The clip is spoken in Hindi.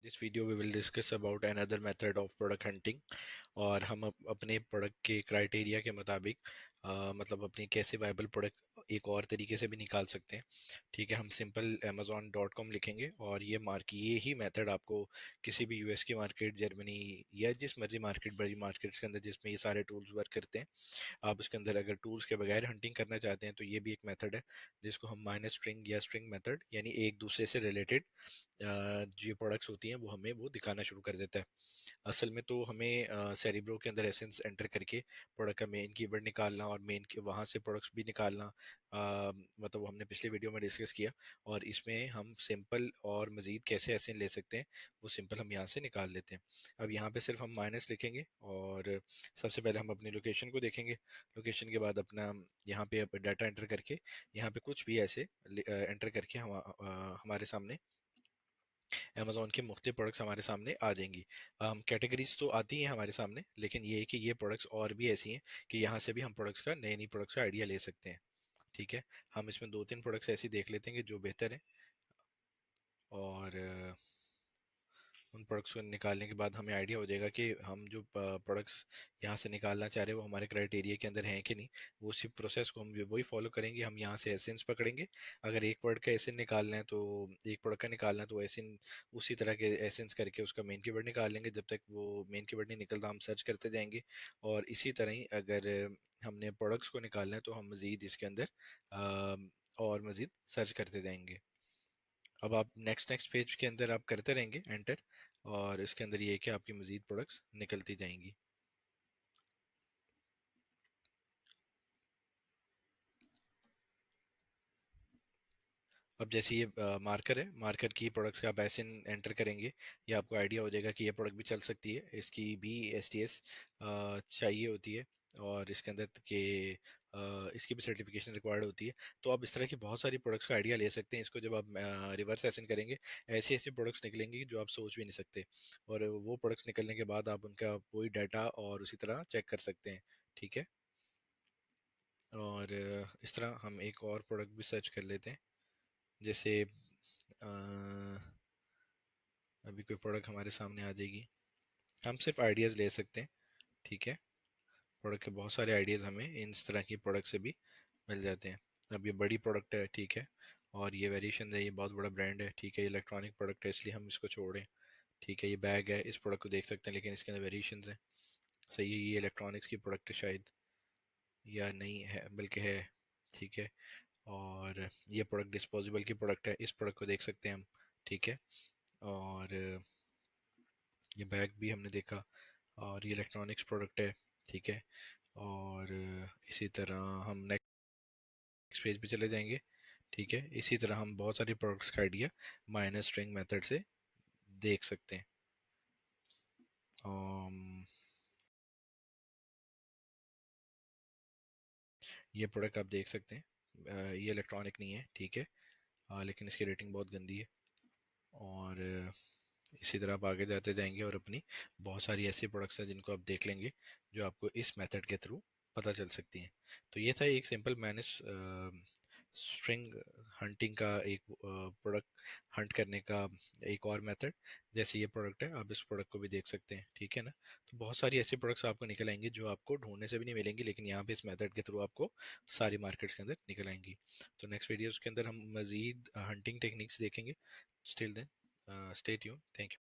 This video we will discuss about another method of product hunting और हम अपने प्रोडक्ट के क्राइटेरिया के मुताबिक मतलब अपनी कैसे वायबल प्रोडक्ट एक और तरीके से भी निकाल सकते हैं। ठीक है, हम सिंपल amazon.com लिखेंगे और ये ही मेथड आपको किसी भी यूएस की मार्केट, जर्मनी या जिस मर्जी मार्केट, बड़ी मार्केट्स के अंदर जिसमें ये सारे टूल्स वर्क करते हैं, आप उसके अंदर अगर टूल्स के बगैर हंटिंग करना चाहते हैं तो ये भी एक मेथड है जिसको हम माइनस स्ट्रिंग या स्ट्रिंग मेथड, यानी एक दूसरे से रिलेटेड जो प्रोडक्ट्स होती हैं वो हमें वो दिखाना शुरू कर देता है। असल में तो हमें सेरिब्रो के अंदर एसेंस एंटर करके प्रोडक्ट का मेन कीवर्ड निकालना और मेन के वहाँ से प्रोडक्ट्स भी निकालना, मतलब वो हमने पिछले वीडियो में डिस्कस किया। और इसमें हम सिंपल और मज़ीद कैसे एसेंस ले सकते हैं वो सिंपल हम यहाँ से निकाल लेते हैं। अब यहाँ पे सिर्फ हम माइनस लिखेंगे और सबसे पहले हम अपनी लोकेशन को देखेंगे। लोकेशन के बाद अपना यहाँ पे डाटा एंटर करके यहाँ पे कुछ भी ऐसे एंटर करके हमारे सामने अमेज़न की मुख्तलिफ प्रोडक्ट्स हमारे सामने आ जाएंगी। कैटेगरीज तो आती हैं हमारे सामने, लेकिन ये है कि ये प्रोडक्ट्स और भी ऐसी हैं कि यहाँ से भी हम प्रोडक्ट्स का नई नई प्रोडक्ट्स का आइडिया ले सकते हैं। ठीक है, हम इसमें दो तीन प्रोडक्ट्स ऐसी देख लेते हैं कि जो बेहतर है और उन प्रोडक्ट्स को निकालने के बाद हमें आइडिया हो जाएगा कि हम जो प्रोडक्ट्स यहाँ से निकालना चाह रहे हैं वो हमारे क्राइटेरिया के अंदर हैं कि नहीं। वो उसी प्रोसेस को हम वही फॉलो करेंगे। हम यहाँ से एसेंस पकड़ेंगे। अगर एक वर्ड का एसेंस निकालना है तो एक प्रोडक्ट का निकालना है तो एसेंस उसी तरह के एसेंस करके उसका मेन कीवर्ड निकाल लेंगे। जब तक वो मेन कीवर्ड नहीं निकलता हम सर्च करते जाएंगे। और इसी तरह ही अगर हमने प्रोडक्ट्स को निकालना है तो हम मज़ीद इसके अंदर और मज़ीद सर्च करते जाएंगे। अब आप नेक्स्ट नेक्स्ट पेज के अंदर आप करते रहेंगे एंटर, और इसके अंदर ये है कि आपकी मजीद प्रोडक्ट्स निकलती जाएंगी। अब जैसे ये मार्कर है, मार्कर की प्रोडक्ट्स का आप ऐसे एंटर करेंगे, ये आपको आइडिया हो जाएगा कि ये प्रोडक्ट भी चल सकती है। इसकी भी STS चाहिए होती है और इसके अंदर के इसकी भी सर्टिफिकेशन रिक्वायर्ड होती है। तो आप इस तरह की बहुत सारी प्रोडक्ट्स का आइडिया ले सकते हैं। इसको जब आप रिवर्स एसन करेंगे, ऐसी ऐसी प्रोडक्ट्स निकलेंगी जो आप सोच भी नहीं सकते। और वो प्रोडक्ट्स निकलने के बाद आप उनका वही डाटा और उसी तरह चेक कर सकते हैं। ठीक है, और इस तरह हम एक और प्रोडक्ट भी सर्च कर लेते हैं। जैसे अ, अभी कोई प्रोडक्ट हमारे सामने आ जाएगी, हम सिर्फ आइडियाज़ ले सकते हैं। ठीक है, प्रोडक्ट के बहुत सारे आइडियाज़ हमें इन इस तरह की प्रोडक्ट से भी मिल जाते हैं। अब ये बड़ी प्रोडक्ट है, ठीक है, और ये वेरिएशन है, ये बहुत बड़ा ब्रांड है। ठीक है, ये इलेक्ट्रॉनिक प्रोडक्ट है इसलिए हम इसको छोड़ें। ठीक है, ये बैग है, इस प्रोडक्ट को देख सकते हैं लेकिन इसके अंदर वेरिएशन हैं। सही है, ये इलेक्ट्रॉनिक्स की प्रोडक्ट है शायद, या नहीं है बल्कि है। ठीक है, और ये प्रोडक्ट डिस्पोजेबल की प्रोडक्ट है, इस प्रोडक्ट को देख सकते हैं हम। ठीक है, और ये बैग भी हमने देखा, और ये इलेक्ट्रॉनिक्स प्रोडक्ट है। ठीक है, और इसी तरह हम नेक्स्ट पेज पे चले जाएंगे। ठीक है, इसी तरह हम बहुत सारी प्रोडक्ट्स का आइडिया माइनस स्ट्रिंग मेथड से देख सकते हैं। um, ये प्रोडक्ट आप देख सकते हैं, ये इलेक्ट्रॉनिक नहीं है। ठीक है, लेकिन इसकी रेटिंग बहुत गंदी है। और इसी तरह आप आगे जाते जाएंगे और अपनी बहुत सारी ऐसी प्रोडक्ट्स हैं जिनको आप देख लेंगे जो आपको इस मेथड के थ्रू पता चल सकती हैं। तो ये था एक सिंपल मैनेज स्ट्रिंग हंटिंग का एक प्रोडक्ट हंट करने का एक और मेथड। जैसे ये प्रोडक्ट है, आप इस प्रोडक्ट को भी देख सकते हैं। ठीक है ना, तो बहुत सारी ऐसी प्रोडक्ट्स आपको निकल आएंगी जो आपको ढूंढने से भी नहीं मिलेंगी, लेकिन यहाँ पे इस मेथड के थ्रू आपको सारी मार्केट्स के अंदर निकल आएंगी। तो नेक्स्ट वीडियोस के अंदर हम मजीद हंटिंग टेक्निक्स देखेंगे। Still then, stay tuned. Thank you.